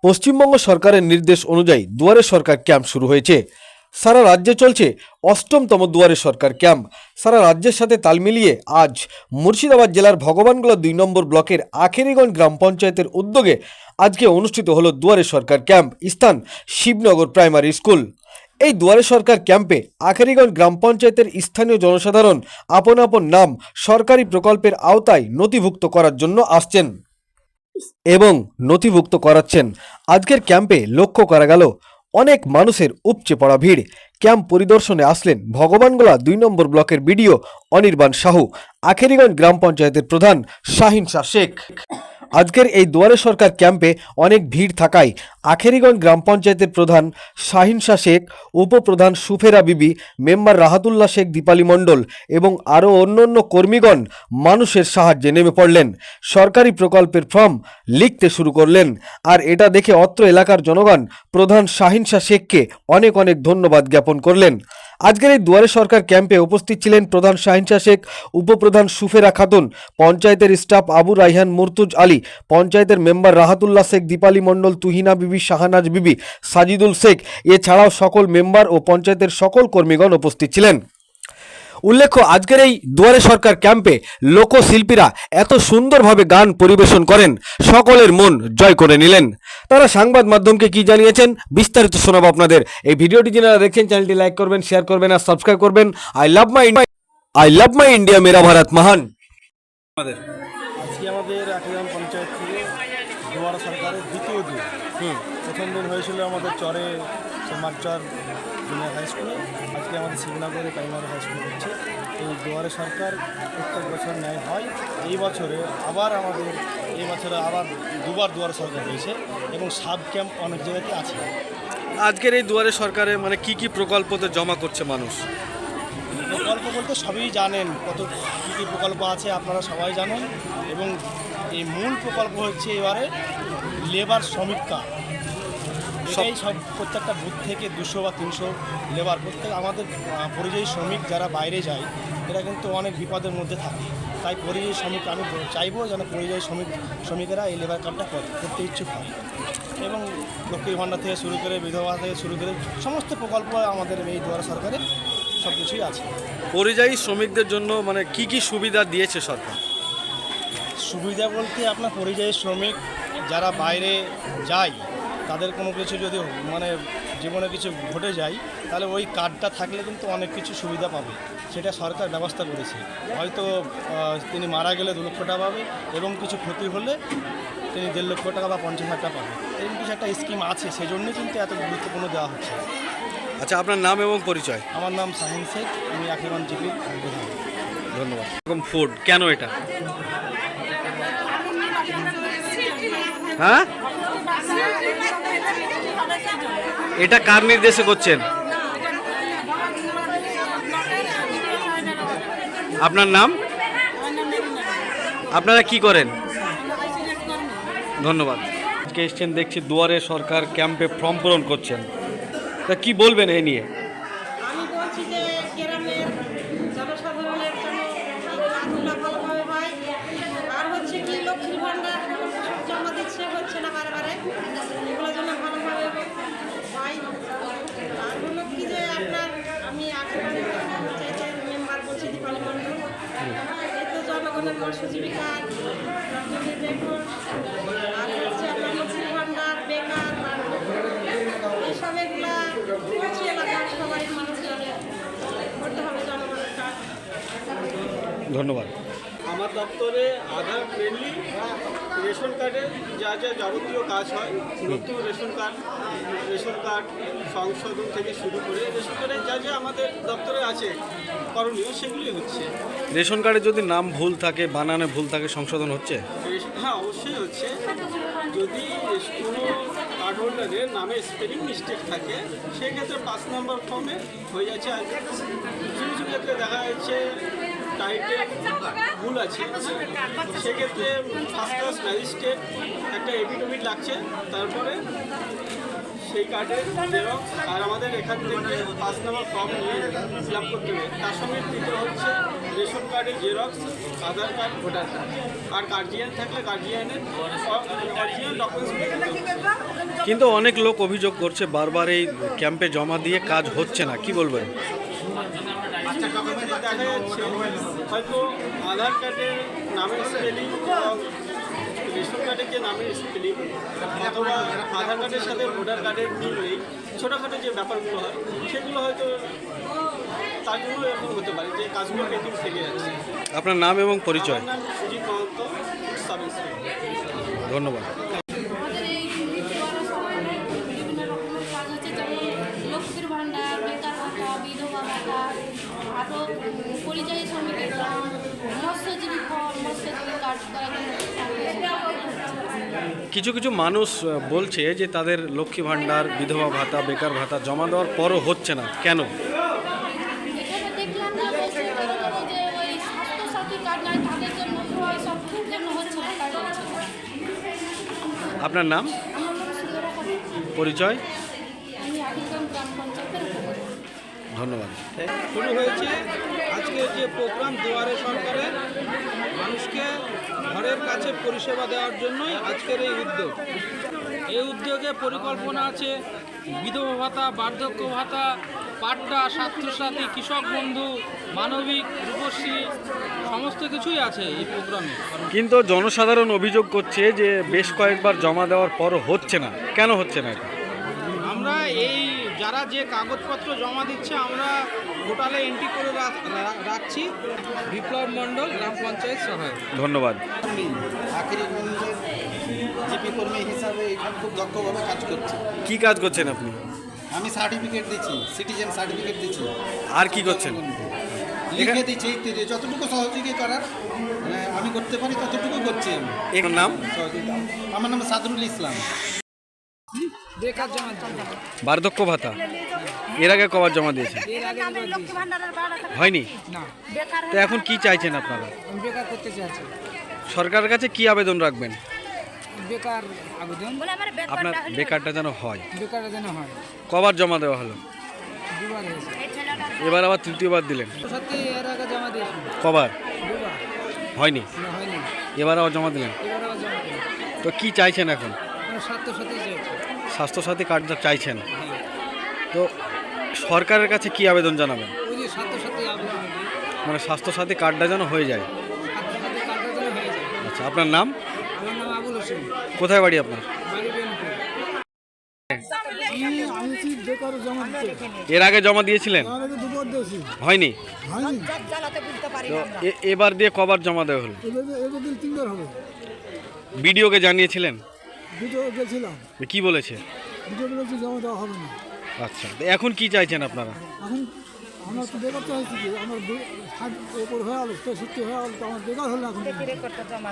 পশ্চিমবঙ্গ সরকারের নির্দেশ অনুযায়ী দুয়ারে সরকার ক্যাম্প শুরু হয়েছে। সারা রাজ্যে চলছে অষ্টমতম দুয়ারে সরকার ক্যাম্প। সারা রাজ্যের সাথে তাল মিলিয়ে আজ মুর্শিদাবাদ জেলার ভগবানগোলা 2 নম্বর ব্লকের আখেরিগঞ্জ গ্রাম পঞ্চায়েতের উদ্যোগে আজকে অনুষ্ঠিত হলো দুয়ারে সরকার ক্যাম্প। স্থান শিবনগর প্রাইমারি স্কুল। এই দুয়ারে সরকার ক্যাম্পে আখেরিগঞ্জ গ্রাম পঞ্চায়েতের স্থানীয় জনসাধারণ আপন আপন নাম সরকারি প্রকল্পের আওতায় নথিভুক্ত করার জন্য আসছেন এবং নথিভুক্ত করাচ্ছেন। আজকের ক্যাম্পে লক্ষ্য করা গেল অনেক মানুষের উপচে পড়া ভিড়। ক্যাম্প পরিদর্শনে আসলেন ভগবানগোলা 2 নম্বর ব্লকের বিডিও অনির্বাণ সাহু, আখেরিগঞ্জ গ্রাম পঞ্চায়েতের প্রধান শাহিন শাহ শেখ। আজকের এই দুয়ারে সরকার ক্যাম্পে অনেক ভিড় থাকায় আখেরিগঞ্জ গ্রাম পঞ্চায়েতের প্রধান শাহিন শাহ শেখ, উপপ্রধান সুফেরা বিবি, মেম্বার রাহাতুল্লাহ শেখ, দীপালি মণ্ডল এবং আরও অন্যান্য কর্মীগণ মানুষের সাহায্যে নেমে পড়লেন। সরকারি প্রকল্পের ফর্ম লিখতে শুরু করলেন। আর এটা দেখে অত্র এলাকার জনগণ প্রধান শাহিন শাহ শেখকে অনেক অনেক ধন্যবাদ জ্ঞাপন করলেন। আজকের এই দুয়ারে সরকার ক্যাম্পে উপস্থিত ছিলেন প্রধান শাহিন শাহ শেখ, উপপ্রধান সুফেরা খাতুন, পঞ্চায়েতের স্টাফ আবু রাইহান, মুর্তুজ আলী, পঞ্চায়েতের মেম্বার রাহাতুল্লাহ শেখ, দীপালি মণ্ডল, তুহিনা বিবি, শাহানাজ বিবি, সাজিদুল শেখ, এছাড়াও সকল মেম্বার ও পঞ্চায়েতের সকল কর্মীগণ উপস্থিত ছিলেন। উল্লেখ্য, আজকের এই দুয়ারে সরকার ক্যাম্পে লোকশিল্পীরা এত সুন্দরভাবে গান পরিবেশন করেন, সকলের মন জয় করে নিলেন। তারা সংবাদ মাধ্যমকে কি জানিয়েছেন বিস্তারিত শোনাবো আপনাদের। এই ভিডিওটি যারা দেখছেন চ্যানেলটি লাইক করবেন, শেয়ার করবেন আর সাবস্ক্রাইব করবেন। আই লাভ মাই ইন্ডিয়া, মেরা ভারত মহান। আজকে আমাদের আখেরিগঞ্জ পঞ্চায়েত থেকে দুয়ারে সরকারের দ্বিতীয় দিন। প্রথম দিন হয়েছিল আমাদের চরে মার্চার জুনিয়র হাই স্কুলে, আজকে আমাদের শিবনগরে প্রাইমারি হাই স্কুল হচ্ছে। এই দুয়ারে সরকার প্রত্যেক বছর ন্যায় হয়। এই বছরে আবার দুবার দুয়ারে সরকার হয়েছে এবং সাব ক্যাম্প অনেক জায়গাতে আছে। আজকের এই দুয়ারে সরকারে মানে কি প্রকল্পতে জমা করছে মানুষ? প্রকল্প বলতে সবই জানেন, কী কী প্রকল্প আছে আপনারা সবাই জানেন। এবং এই মূল প্রকল্প হচ্ছে এবারে লেবার শ্রমিক কার্ড। এটাই সব প্রত্যেকটা বুথ থেকে 200 বা 300 লেবার, প্রত্যেক আমাদের পরিযায়ী শ্রমিক যারা বাইরে যায় এরা কিন্তু অনেক বিপদের মধ্যে থাকে। তাই পরিযায়ী শ্রমিক আমি চাইবো যেন পরিযায়ী শ্রমিকেরা এই লেবার কার্ডটা করতে ইচ্ছুক হয়। এবং লক্ষ্মীর ভাণ্ডার থেকে শুরু করে বিধবা থেকে শুরু করে সমস্ত প্রকল্প আমাদের এই দুয়ারে সরকারের সব কিছুই আছে। পরিযায়ী শ্রমিকদের জন্য মানে কি সুবিধা দিয়েছে সরকার? সুবিধা বলতে আপনার পরিযায়ী শ্রমিক যারা বাইরে যায় তাদের কোনো কিছু যদি জীবনে কিছু ঘটে যায় তাহলে ওই কার্ডটা থাকলে কিন্তু অনেক কিছু সুবিধা পাবে, সেটা সরকার ব্যবস্থা করেছে। হয়তো তিনি মারা গেলে 2 লক্ষ টাকা পাবে এবং কিছু ক্ষতি হলে তিনি 1.5 লক্ষ টাকা বা 50,000 টাকা পাবে। এরকম কিছু একটা স্কিম আছে, সেই জন্যই কিন্তু এত গুরুত্বপূর্ণ দেওয়া হচ্ছে। আচ্ছা, আপনার নাম এবং পরিচয়? আমার নাম শাহিন শেখ, আমি আখেরিগঞ্জ জিপির প্রধান। ধন্যবাদ। এরকম ফুড কেন এটা? হ্যাঁ, এটা কার নির্দেশে করছেন? আপনার নাম? আপনারা কি করেন? ধন্যবাদ। আজকে এসছেন দেখছি দুয়ারে সরকার ক্যাম্পে ফর্ম পূরণ করছেন, তা কি বলবেন এই নিয়ে? আমি বলছি যে গ্রামের জনসাধারণের জন্য কাজগুলো ভালোভাবে হয়। আর হচ্ছে কি লক্ষ্মীর ভাণ্ডার সব জমা দিচ্ছে, হচ্ছে না বারে এগুলোর জন্য ভালোভাবে হয়। আর হলো কি যে আমি আখেরিগঞ্জ পঞ্চায়েতের মেম্বার বলছি, দীপালি মণ্ডল। এই তো জনগণের কর্মজীবিকা দেখুন, আর হচ্ছে আপনার লক্ষ্মীর ভাণ্ডার, বেকার, এইসব এগুলা হচ্ছে এলাকার সবাই মানুষজনের করতে হবে জনগণের কাজ। ধন্যবাদ। আমার দপ্তরে আধার মেনলি রেশন কার্ডের যা যাবতীয় কাজ হয়, নতুন রেশন কার্ড সংশোধন থেকে শুরু করে রেশন কার্ডের যা আমাদের দপ্তরে আছে করণীয় সেগুলি হচ্ছে। রেশন কার্ডে যদি নাম ভুল থাকে, বানানে ভুল থাকে, সংশোধন হচ্ছে? হ্যাঁ, অবশ্যই হচ্ছে। যদি কোনো কার্ড হোল্ডারের নামে স্পেলিং মিস্টেক থাকে সেক্ষেত্রে 5 নম্বর ফর্মে হয়ে যাচ্ছে। আর কিছু ক্ষেত্রে দেখা যাচ্ছে টাইটেল ভুল আছে, সেক্ষেত্রে ফার্স্ট ক্লাস ম্যাজিস্ট্রেট একটা এফিডেভিট লাগছে, তারপরে সেই কার্ডের জেরক্স আর আমাদের এখান থেকে 5 নম্বর ফর্ম নিয়ে ফিল আপ করতে হবে। তার সঙ্গে দিতে হচ্ছে রেশন কার্ডের জেরক্স, আধার কার্ড, ভোটার কার্ড, আর গার্জিয়ান থাকলে গার্জিয়ানের অরিজিনাল ডকুমেন্টস। কিন্তু অনেক লোক অভিযোগ করছে বারবার এই ক্যাম্পে জমা দিয়ে কাজ হচ্ছে না, কি বলবেন? দেখা যাচ্ছে হয়তো আধার কার্ডের নামের স্পেলিং, রেশন কার্ডের যে নামের স্পেলিং অথবা আধার কার্ডের সাথে ভোটার কার্ডের মিল নেই, ছোটোখাটো যে ব্যাপারগুলো হয় সেগুলো হয়তো তার জন্য এরকম হতে পারে যে কাজগুলো পেন্ডিং থেকে যাচ্ছে। আপনার নাম এবং পরিচয়? আমার নাম সুজিত মহন্ত, সাব ইন্সপেক্টর। ধন্যবাদ। আমাদের এই দুয়ারে সরকারে বিভিন্ন রকমের কাজ হচ্ছে, যেমন লক্ষ্মীর ভাণ্ডার, বেকার ভাতা, বিধবা ভাতা, আরও পরিযায়ী শ্রমিকের কার্ড, মৎস্যজীবী কার্ড করার জন্য কিছু কিছু মানুষ বলছে যে তাদের লক্ষ্মী ভাণ্ডার, বিধবা ভাতা, বেকার ভাতা জমা দেওয়ার পরও হচ্ছে না, কেন? এখানে দেখলাম যে বলছে যে ওই স্বাস্থ্যসাথী কার্ড নাই, তাদের জন্য সব জন্য হচ্ছে না কার্ড হচ্ছে না। আপনার নাম, আমার নাম সুন্দরা খাতুন, পরিচয়? আমি আকিলগঞ্জ গ্রাম পঞ্চায়েতের উপপ্রধান। ধন্যবাদ। শুরু হয়েছে আজকে যে প্রোগ্রাম দুয়ারে সরকারের, মানুষকে ঘরের কাছে পরিষেবা দেওয়ার জন্যই আজকের এই উদ্যোগ। এই উদ্যোগে পরিকল্পনা আছে বিধবা ভাতা, বার্ধক্য ভাতা, পাট্টা, ছাত্রসাথী, কৃষক বন্ধু, মানবিক, রূপশ্রী, সমস্ত কিছুই আছে এই প্রোগ্রামে। কিন্তু জনসাধারণ অভিযোগ করছে যে বেশ কয়েকবার জমা দেওয়ার পরও হচ্ছে না, কেন হচ্ছে না এটা? আমরা এই যারা যে কাগজপত্র জমা দিচ্ছে আমরা পোর্টালে এন্ট্রি করে রাখছি। বিপ্লব মণ্ডল, গ্রাম পঞ্চায়েত সহায়ক। ধন্যবাদ। আখিরিগঞ্জের জিপি কর্মী হিসাবে এখানে খুব দক্ষভাবে কাজ করছি। কি কাজ করছেন আপনি? আমি সার্টিফিকেট দিচ্ছি, সিটিজেন সার্টিফিকেট দিচ্ছি। আর কি করছেন? লিখে দিচ্ছি, যতটুকু সহযোগী করার আমি করতে পারি ততটুকু করছি আমি। এর নাম? সহযোগিতা। আমার নাম সাদরুল ইসলাম। বেকার জমা দিতে বার্ধক্য ভাতা এর আগে কবার জমা দিয়েছেন? এর আগে হয়নি? না, তো এখন কি চাইছেন আপনারা? আমি বেকার করতে চাইছি। সরকারের কাছে কি আবেদন রাখবেন? বেকার আবেদন, আপনার বেকারটা যেন হয়। বেকার যেন হয়। কবার জমা দেওয়া হলো? দুবার হয়েছে। এবার আবার তৃতীয়বার দিলেন? সত্যি এর আগে জমা দিয়েছি কবার? দুবার, হয়নি? না হয়নি। এবার আবার জমা দিলেন? এবার আবার জমা দিই। তো কি চাইছেন এখন? স্বাস্থ্যসাথী চাইছি। স্বাস্থ্যসাথী কার্ডটা চাইছেন, তো সরকারের কাছে কি আবেদন জানাবেন? ওই যে স্বাস্থ্যসাথী আবেদন, মানে স্বাস্থ্যসাথী কার্ডটা যেন হয়ে যায়। স্বাস্থ্যসাথী কার্ডটা যেন হয়ে যায়। আচ্ছা, আপনার নাম? আমার নাম আবুল হোসেন, কোথায় বাড়ি আপনার? বাড়ি বিএনপুর। আমি বেকার জমা দিতে এর আগে জমা দিয়েছিলেন? দুবার দিয়েছি, হয়নি? হয়নি। তো এবার দিয়ে কবার জমা দেওয়া হলো? এবার দিন তিনবার হবে। বিডিওকে জানিয়েছিলেন? দুটো গেছিলাম, কি বলেছে? দুটো বলেছি জমা দেওয়া হবে না। আচ্ছা, তো এখন কি চাইছেন আপনারা? এখন আমার তো বেকার চাইছি যে আমার ওপর হয়ে গেল, 63 হয়ে গেল, তো আমার বেকার হলো এখন।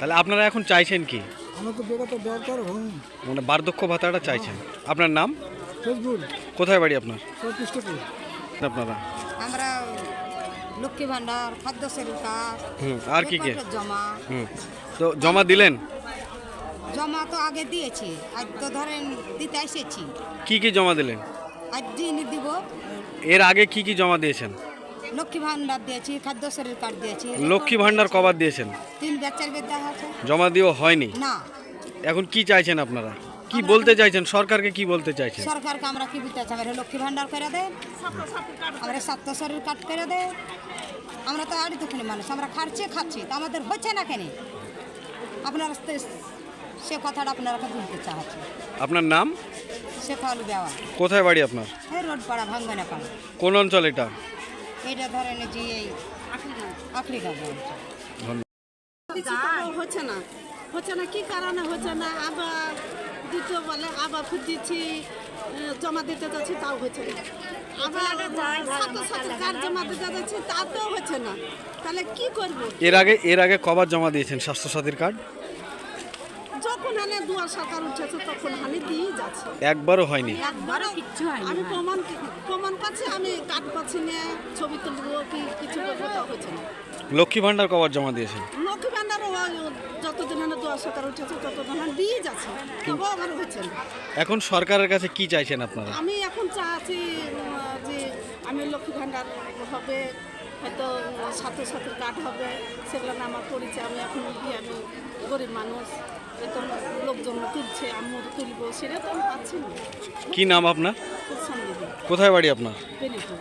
তাহলে আপনারা এখন চাইছেন কি? আমার তো বেকারটা দরকার হয়নি। মানে বার্ধক্য ভাতাটা চাইছেন। আপনার নাম? ফেসবুক, কোথায় বাড়ি আপনার? সব পৃষ্ঠপুর। আপনারা? আমরা লক্ষ্মী ভাণ্ডার, খাদ্যশ্রী কার্ড, আর কি কি? বেকারের জমা তো জমা দিলেন? জমা তো আগে দিয়েছি, আজ তো ধরেন দিতে এসেছি, কি কি জমা দিলেন? আজ দিনই দিব। এর আগে কি কি জমা দিয়েছেন? লক্ষ্মী ভাণ্ডার দিয়েছি, খাদ্যশ্রী কার্ড দিয়েছি। লক্ষ্মী ভাণ্ডার কবার দিয়েছেন? 3 বার 4 বার দেওয়া আছে জমা দিয়েও হয়নি। না। এখন কি চাইছেন আপনারা? কি বলতে চাইছেন? সরকারকে কি বলতে চাইছেন? সরকারকে আমরা কি বলতে চাই? আমরা লক্ষ্মী ভাণ্ডার করে দেয়, আমরা স্বাস্থ্যশরীর কার্ড করে দেয়। আমরা তো আড়ি দুখানি মানুষ, আমরা খাচ্ছি, তা আমাদের হচ্ছে না কেন? আপনারা সে কথাটা আপনারা বলতে চাচ্ছেন। আপনার নাম? শেফালু দেওয়া, কোথায় বাড়ি আপনার? এই রোড পাড়া, ভাঙ্গনা পাড়া। কোন অঞ্চল এটা? এটা ধরেন যে এই আফ্রিকা হচ্ছে না কি কারণে হচ্ছে না? আবার দ্বিতীয় বলে আবার দিচ্ছি, জমা দিতে যাচ্ছি, তাও হচ্ছে না। আবার ছাত্রছাত্রী কার্ড জমা দিতে যাচ্ছি, তাতেও হচ্ছে না। তাহলে কি করব? এর আগে কবার জমা দিয়েছেন স্বাস্থ্যসাথীর কার্ড? যখন হানে দুয়ার সরকার উঠেছে তখন হানি দিয়ে যাচ্ছে, একবারও হয়নি। একবারও কিচ্ছু হয়নি। আমি প্রমাণ পাচ্ছি, আমি কার্ড পাচ্ছি না, ছবি তুলবো কি কিছু করবো, তা হচ্ছে না। লক্ষ্মী ভাণ্ডার কবার জমা দিয়েছেন? লক্ষ্মী ভান্ডারও যতদিন না দোয়া সরকার উঠেছে ততদিন দিয়ে যাচ্ছে, তবুও আমার হচ্ছে না। এখন সরকারের কাছে কি চাইছেন আপনারা? আমি এখন চাচ্ছি যে আমি লক্ষ্মী ভান্ডার হবে, হয়তো ছাত্রছাত্রীর কার্ড হবে, সেগুলো না আমার পরিচয়। আমি এখন গিয়ে আমি গরিব মানুষ, এত লোকজন তুলছে, আমি তুলবো, সেটা তো আমি পাচ্ছি না। কি নাম আপনার? সঙ্গে কোথায় বাড়ি আপনার? বেনিপুর।